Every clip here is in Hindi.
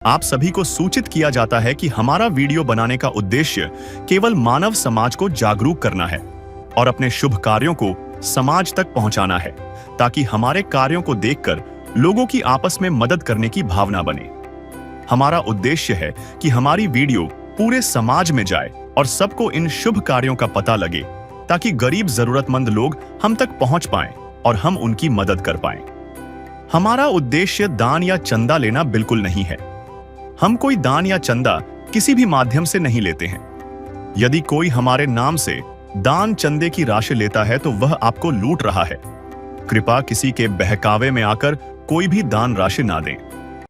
आप सभी को सूचित किया जाता है कि हमारा वीडियो बनाने का उद्देश्य केवल मानव समाज को जागरूक करना है और अपने शुभ कार्यों को समाज तक पहुंचाना है, ताकि हमारे कार्यों को देखकर लोगों की आपस में मदद करने की भावना बने। हमारा उद्देश्य है कि हमारी वीडियो पूरे समाज में जाए और सबको इन शुभ कार्यों का पता लगे, ताकि गरीब जरूरतमंद लोग हम तक पहुंच पाएं और हम उनकी मदद कर पाएं। हमारा उद्देश्य दान या चंदा लेना बिल्कुल नहीं है। हम कोई दान या चंदा किसी भी माध्यम से नहीं लेते हैं। यदि कोई हमारे नाम से दान चंदे की राशि लेता है तो वह आपको लूट रहा है। कृपया किसी के बहकावे में आकर कोई भी दान राशि ना दें।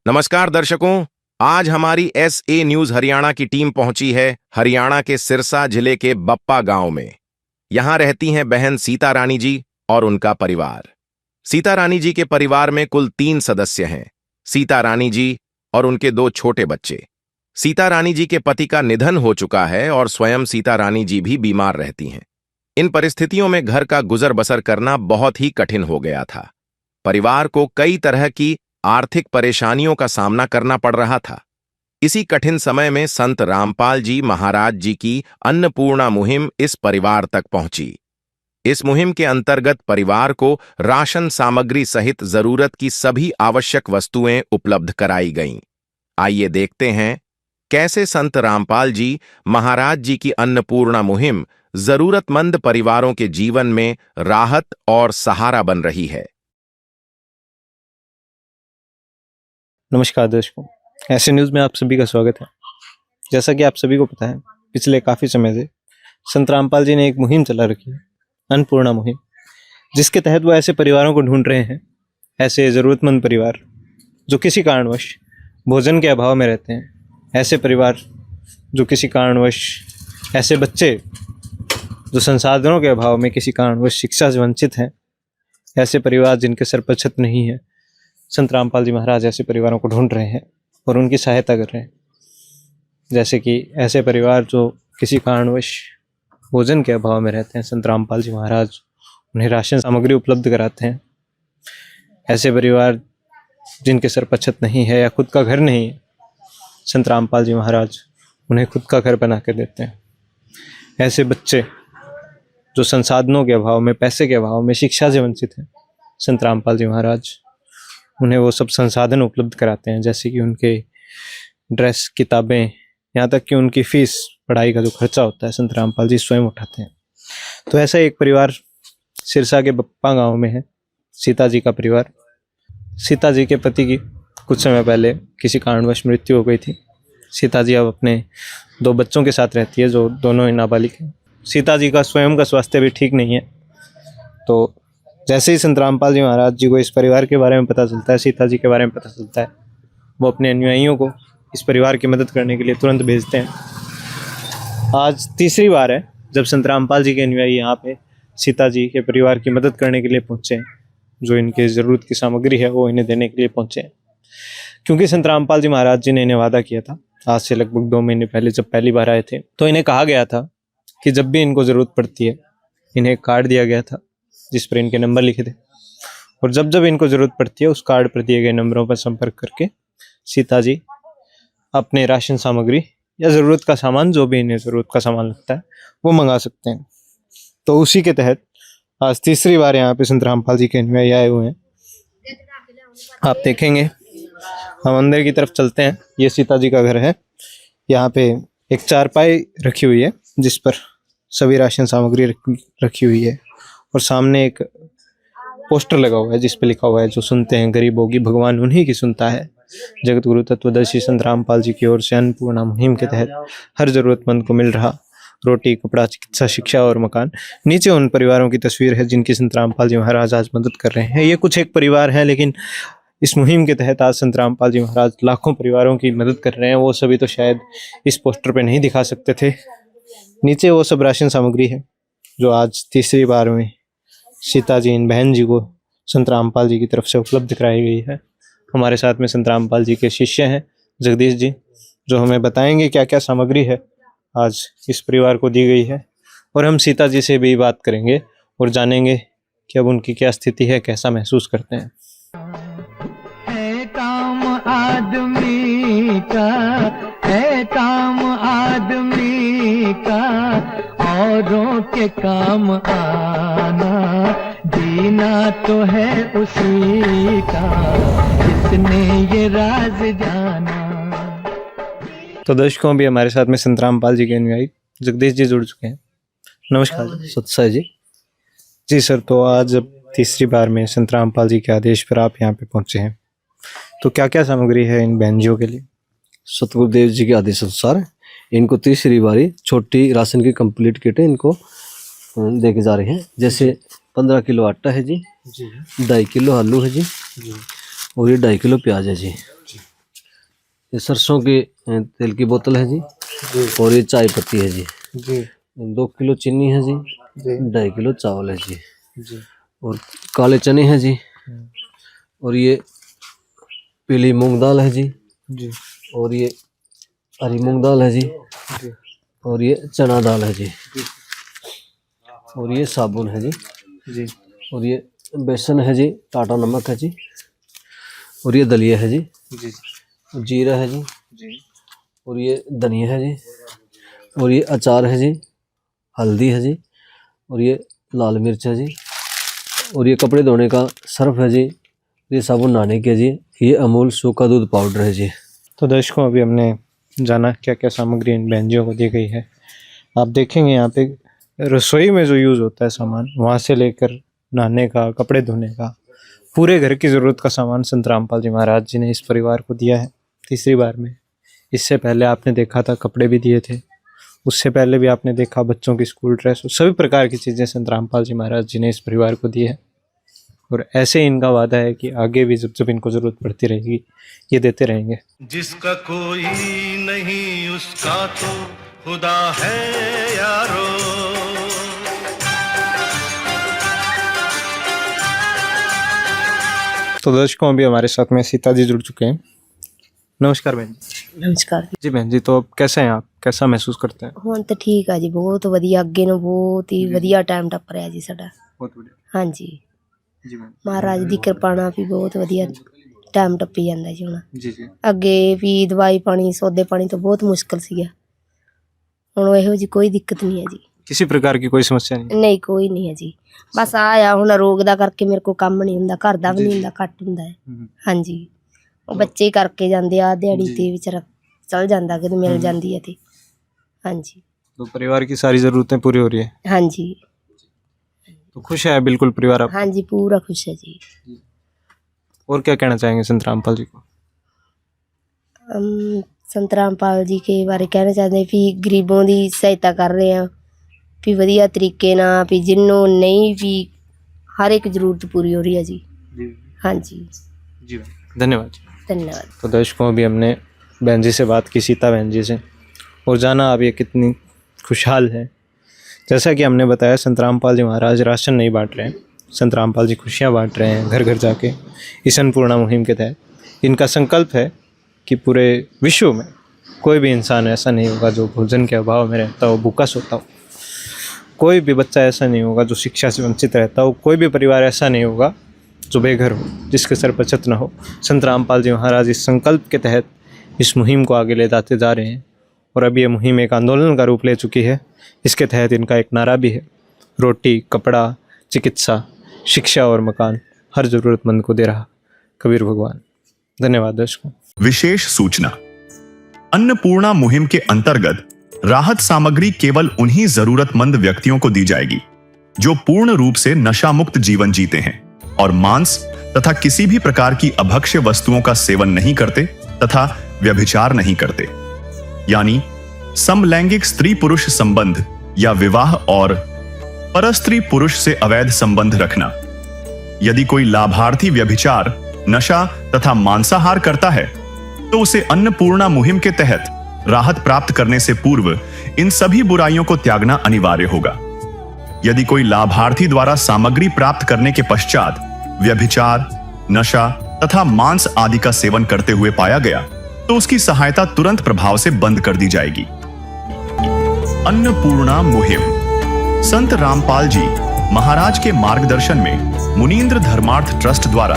नमस्कार दर्शकों, आज हमारी SA न्यूज हरियाणा की टीम पहुंची है हरियाणा के सिरसा जिले के बप्पा गांव में। यहां रहती हैं बहन सीता रानी जी और उनका परिवार। सीता रानी जी के परिवार में कुल 3 सदस्य हैं। सीता रानी जी और उनके 2 छोटे बच्चे। सीता रानी जी के पति का निधन हो चुका है और स्वयं सीता रानी जी भी बीमार रहती हैं। इन परिस्थितियों में घर का गुजर बसर करना बहुत ही कठिन हो गया था। परिवार को कई तरह की आर्थिक परेशानियों का सामना करना पड़ रहा था। इसी कठिन समय में संत रामपाल जी महाराज जी की अन्नपूर्णा मुहिम इस परिवार तक पहुंची। इस मुहिम के अंतर्गत परिवार को राशन सामग्री सहित जरूरत की सभी आवश्यक वस्तुएं उपलब्ध कराई गईं। आइए देखते हैं कैसे संत रामपाल जी महाराज जी की अन्नपूर्णा मुहिम जरूरतमंद परिवारों के जीवन में राहत और सहारा बन रही है। नमस्कार दर्शकों, ऐसे न्यूज़ में आप सभी का स्वागत है। जैसा कि आप सभी को पता है, पिछले काफ़ी समय से संत रामपाल जी ने एक मुहिम चला रखी है, अन्नपूर्णा मुहिम, जिसके तहत वो ऐसे परिवारों को ढूंढ रहे हैं, ऐसे ज़रूरतमंद परिवार जो किसी कारणवश भोजन के अभाव में रहते हैं, ऐसे परिवार जो किसी कारणवश, ऐसे बच्चे जो संसाधनों के अभाव में किसी कारणवश शिक्षा से वंचित हैं, ऐसे परिवार जिनके सर पर छत नहीं है। संत रामपाल जी महाराज ऐसे परिवारों को ढूंढ रहे हैं और उनकी सहायता कर रहे हैं। जैसे कि ऐसे परिवार जो किसी कारणवश भोजन के अभाव में रहते हैं, संत रामपाल जी महाराज उन्हें राशन सामग्री उपलब्ध कराते हैं। ऐसे परिवार जिनके सर पर छत नहीं है या खुद का घर नहीं है, संत रामपाल जी महाराज उन्हें खुद का घर बना के देते हैं। ऐसे बच्चे जो संसाधनों के अभाव में, पैसे के अभाव में शिक्षा से वंचित हैं, संत रामपाल जी महाराज उन्हें वो सब संसाधन उपलब्ध कराते हैं, जैसे कि उनके ड्रेस, किताबें, यहाँ तक कि उनकी फीस, पढ़ाई का जो खर्चा होता है, संत रामपाल जी स्वयं उठाते हैं। तो ऐसा एक परिवार सिरसा के बप्पा गांव में है, सीता जी का परिवार। सीता जी के पति की कुछ समय पहले किसी कारणवश मृत्यु हो गई थी। सीता जी अब अपने 2 बच्चों के साथ रहती है, जो दोनों ही नाबालिग हैं। सीता जी का स्वयं का स्वास्थ्य भी ठीक नहीं है। तो जैसे ही संत रामपाल जी महाराज जी को इस परिवार के बारे में पता चलता है, सीता जी के बारे में पता चलता है, वो अपने अनुयायियों को इस परिवार की मदद करने के लिए तुरंत भेजते हैं। आज तीसरी बार है जब संत रामपाल जी के अनुयायी यहाँ पे सीता जी के परिवार की मदद करने के लिए पहुँचे हैं। जो इनकी ज़रूरत की सामग्री है वो इन्हें देने के लिए पहुँचे हैं, क्योंकि संत रामपाल जी महाराज जी ने इन्हें वादा किया था, आज से लगभग 2 महीने पहले जब पहली बार आए थे, तो इन्हें कहा गया था कि जब भी इनको ज़रूरत पड़ती है, इन्हें एक कार्ड दिया गया था जिस पर इनके नंबर लिखे थे, और जब जब इनको ज़रूरत पड़ती है उस कार्ड पर दिए गए नंबरों पर संपर्क करके सीता जी अपने राशन सामग्री या ज़रूरत का सामान, जो भी इन्हें ज़रूरत का सामान लगता है, वो मंगा सकते हैं। तो उसी के तहत आज तीसरी बार यहाँ पे संत रामपाल जी के अनुयायी आए हुए हैं। आप देखेंगे, हम अंदर की तरफ चलते हैं। ये सीता जी का घर है। यहाँ पे एक चारपाई रखी हुई है जिस पर सभी राशन सामग्री रखी हुई है, और सामने एक पोस्टर लगा हुआ है जिस पे लिखा हुआ है, जो सुनते हैं गरीबों की भगवान उन्हीं की सुनता है। जगत गुरु तत्वदर्शी संत रामपाल जी की ओर से अन्नपूर्णा मुहिम के तहत हर जरूरतमंद को मिल रहा रोटी, कपड़ा, चिकित्सा, शिक्षा और मकान। नीचे उन परिवारों की तस्वीर है जिनकी संत रामपाल जी महाराज आज मदद कर रहे हैं। ये कुछ एक परिवार है, लेकिन इस मुहिम के तहत आज संत रामपाल जी महाराज लाखों परिवारों की मदद कर रहे हैं। वो सभी तो शायद इस पोस्टर पे नहीं दिखा सकते थे। नीचे वो सब राशन सामग्री है जो आज तीसरी बार में सीता जी, इन बहन जी को संत रामपाल जी की तरफ से उपलब्ध कराई गई है। हमारे साथ में संत रामपाल जी के शिष्य हैं जगदीश जी, जो हमें बताएंगे क्या क्या सामग्री है आज इस परिवार को दी गई है, और हम सीता जी से भी बात करेंगे और जानेंगे कि अब उनकी क्या स्थिति है, कैसा महसूस करते हैं। है काम आदमी का है काम आदमी का, औरों के काम आना, जीना तो है उसी का जिसने ये राज जाना। तो दर्शकों, भी हमारे साथ में संत रामपाल जी के अनुयायी जगदीश जी जुड़ चुके हैं। नमस्कार जी। सत्साई जी। जी सर, तो आज अब तीसरी बार में संत रामपाल जी के आदेश पर आप यहाँ पे पहुंचे हैं, तो क्या क्या सामग्री है इन बहनजियों के लिए? सतगुरुदेव जी के आदेश अनुसार इनको तीसरी बारी छोटी राशन की कंप्लीट किट इनको देके जा रहे हैं। जैसे 15 किलो आटा है जी, 2.5 किलो आलू है जी, और ये 2.5 किलो प्याज है जी, ये सरसों के तेल की बोतल है जी, और ये चाय पत्ती है जी, 2 किलो चीनी है जी, 2.5 किलो चावल है जी, और काले चने हैं जी, और ये पीली मूंग दाल है जी, और ये हरी मूंग दाल है जी, और ये चना दाल है जी, और ये साबुन है जी, और ये बेसन है जी, टाटा नमक है जी, और ये दलिया है जी, जीरा है जी, और ये धनिया है जी, और ये अचार है जी, हल्दी है जी, और ये लाल मिर्च है जी, और ये कपड़े धोने का सर्फ है जी, ये साबुन नहाने के जी, ये अमूल सूखा दूध पाउडर है जी। तो दर्शकों, अभी हमने जाना क्या क्या सामग्री इन बहनजियों को दी गई है। आप देखेंगे यहाँ पे रसोई में जो यूज़ होता है सामान, वहाँ से लेकर नहाने का, कपड़े धोने का, पूरे घर की ज़रूरत का सामान संत रामपाल जी महाराज जी ने इस परिवार को दिया है तीसरी बार में। इससे पहले आपने देखा था कपड़े भी दिए थे, उससे पहले भी आपने देखा बच्चों की स्कूल ड्रेस, सभी प्रकार की चीज़ें संत रामपाल जी महाराज जी ने इस परिवार को दी है। और ऐसे इनका वादा है कि आगे भी जब जब इनको ज़रूरत पड़ती रहेगी ये देते रहेंगे। जिसका कोई नहीं उसका तो खुदा है यारो। तो दर्शकों, अभी हमारे साथ में सीता जी जुड़ चुके हैं। नमस्कार बहन जी। नमस्कार जी बहन जी, तो अब कैसे हैं आप, कैसा महसूस करते हैं? ਹੁਣ ਤਾਂ ਠੀਕ ਆ ਜੀ, ਬਹੁਤ ਵਧੀਆ, ਅੱਗੇ ਨੂੰ ਬਹੁਤ ਹੀ ਵਧੀਆ ਟਾਈਮ ਟੱਪ ਰਿਹਾ ਜੀ ਸਾਡਾ। बहुत बढ़िया ਹਾਂਜੀ, जी बहन ਮਹਾਰਾਜ ਦੀ ਕਿਰਪਾ ਨਾਲ ਵੀ ਬਹੁਤ ਵਧੀਆ ਟਾਈਮ ਟੱਪੀ ਜਾਂਦਾ ਜੀ। ਹੁਣ जी जी ਅੱਗੇ ਵੀ ਦਵਾਈ ਪਾਣੀ, ਸੌਦੇ ਪਾਣੀ ਤੋਂ ਬਹੁਤ ਮੁਸ਼ਕਲ ਸੀਗਾ, ਹੁਣ ਇਹੋ ਜੀ ਕੋਈ ਦਿੱਕਤ ਨਹੀਂ ਹੈ ਜੀ। किसी प्रकार की कोई समस्या नहीं? ਨਹੀਂ, ਕੋਈ ਨਹੀਂ ਹੈ ਜੀ। ਬਸ ਆ ਹੁਣ ਰੋਗ ਦਾ ਕਰਕੇ ਮੇਰੇ ਕੋਲ ਕੰਮ ਨਹੀਂ ਹੁੰਦਾ, ਘਰ ਦਾ ਵੀ ਨਹੀਂ ਹੁੰਦਾ, ਘੱਟ ਹੁੰਦਾ ਹੈ। ਹਾਂਜੀ, ਉਹ ਬੱਚੇ ਹੀ ਕਰਕੇ ਜਾਂਦੇ ਆ, ਦਿਹਾੜੀ ਤੇ ਵਿਚਾਰਾ ਚਲ ਜਾਂਦਾ, ਕਿਤੇ ਮਿਲ ਜਾਂਦੀ ਹੈ ਤੇ। ਹਾਂਜੀ तो परिवार की सारी ज़रूरतें पूरी हो रही है, ਹਾਂਜੀ तो खुश है बिल्कुल परिवार आप? ਹਾਂਜੀ, ਪੂਰਾ ਖੁਸ਼ ਹੈ ਜੀ। और क्या कहना चाहेंगे संत रामपाल जी को? संत रामपाल जी के बारे कहना चाहते हैं भी गरीबों की सहायता कर रहे हैं भी वधिया तरीके नाल, भी जिन्हों नहीं भी हर एक जरूरत पूरी हो रही है जी। हाँ जी जी धन्यवाद जी। धन्यवाद। तो दर्शकों, अभी हमने बहन जी से बात की, सीता बहन जी से, और जाना अब ये कितनी खुशहाल है। जैसा कि हमने बताया, संत रामपाल जी महाराज राशन नहीं बांट रहे हैं, संत रामपाल जी खुशियाँ बांट रहे हैं घर घर जाके इस अन्नपूर्णा मुहिम के तहत। इनका संकल्प है कि पूरे विश्व में कोई भी इंसान ऐसा नहीं होगा जो भोजन के अभाव में रहता हो, भूखा सोता हो, कोई भी बच्चा ऐसा नहीं होगा जो शिक्षा से वंचित रहता हो, कोई भी परिवार ऐसा नहीं होगा जो बेघर हो, जिसके सर पर छत न हो। संत रामपाल जी महाराज इस संकल्प के तहत इस मुहिम को आगे ले जाते जा रहे हैं, और अभी ये मुहिम एक आंदोलन का रूप ले चुकी है। इसके तहत इनका एक नारा भी है, रोटी, कपड़ा, चिकित्सा, शिक्षा और मकान हर ज़रूरतमंद को दे रहा कबीर भगवान। धन्यवाद दर्शकों। विशेष सूचना, अन्नपूर्णा मुहिम के अंतर्गत राहत सामग्री केवल उन्हीं जरूरतमंद व्यक्तियों को दी जाएगी जो पूर्ण रूप से नशा मुक्त जीवन जीते हैं और मांस तथा किसी भी प्रकार की अभक्ष्य वस्तुओं का सेवन नहीं करते तथा व्यभिचार नहीं करते, यानी समलैंगिक स्त्री पुरुष संबंध या विवाह और परस्त्री पुरुष से अवैध संबंध रखना। यदि कोई लाभार्थी व्यभिचार, नशा तथा मांसाहार करता है तो उसे अन्नपूर्णा मुहिम के तहत राहत प्राप्त करने से पूर्व इन सभी बुराइयों को त्यागना अनिवार्य होगा। यदि कोई लाभार्थी द्वारा सामग्री प्राप्त करने के पश्चात व्यभिचार, नशा तथा मांस आदि का सेवन करते हुए पाया गया तो उसकी सहायता तुरंत प्रभाव से बंद कर दी जाएगी। अन्नपूर्णा मुहिम संत रामपाल जी महाराज के मार्गदर्शन में मुनींद्र धर्मार्थ ट्रस्ट द्वारा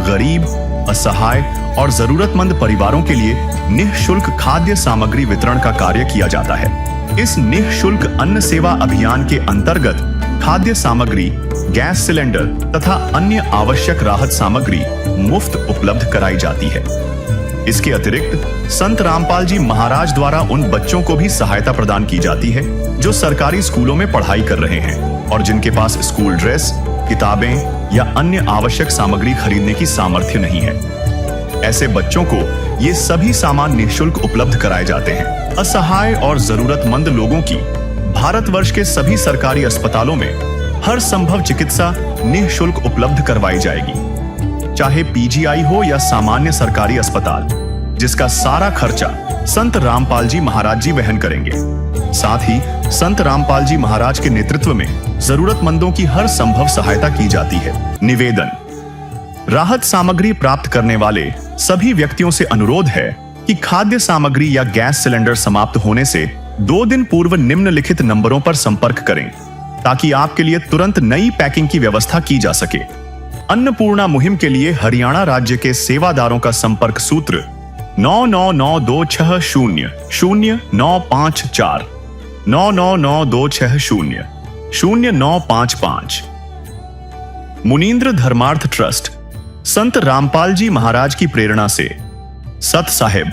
गरीब, असहाय और जरूरतमंद परिवारों के लिए निःशुल्क खाद्य सामग्री वितरण का कार्य किया जाता है। इस निःशुल्क अन्न सेवा अभियान के अंतर्गत खाद्य सामग्री, गैस सिलेंडर तथा अन्य आवश्यक राहत सामग्री मुफ्त उपलब्ध कराई जाती है। इसके अतिरिक्त संत रामपाल जी महाराज द्वारा उन बच्चों को भी सहायता प्रदान की जाती है जो सरकारी स्कूलों में पढ़ाई कर रहे हैं और जिनके पास स्कूल ड्रेस, किताबें या अन्य आवश्यक सामग्री खरीदने की सामर्थ्य नहीं है। ऐसे बच्चों को ये सभी सामान निःशुल्क उपलब्ध कराए जाते हैं। असहाय और जरूरतमंद लोगों की भारतवर्ष के सभी सरकारी अस्पतालों में हर संभव चिकित्सा निःशुल्क उपलब्ध करवाई जाएगी, चाहे पीजीआई हो या सामान्य सरकारी अस्पताल, जिसका सारा खर्चा संत रामपाल जी महाराज जी वहन करेंगे। साथ ही संत रामपाल जी महाराज के नेतृत्व में जरूरतमंदों की हर संभव सहायता की जाती है। निवेदन: राहत सामग्री प्राप्त करने वाले सभी व्यक्तियों से अनुरोध है कि खाद्य सामग्री या गैस सिलेंडर समाप्त होने से 2 दिन पूर्व निम्नलिखित नंबरों पर संपर्क करें ताकि आपके लिए तुरंत नई पैकिंग की व्यवस्था की जा सके। अन्नपूर्णा मुहिम के लिए हरियाणा राज्य के सेवादारों का संपर्क सूत्र 9992600954 9992600955। मुनींद्र धर्मार्थ ट्रस्ट संत रामपाल जी महाराज की प्रेरणा से सत साहिब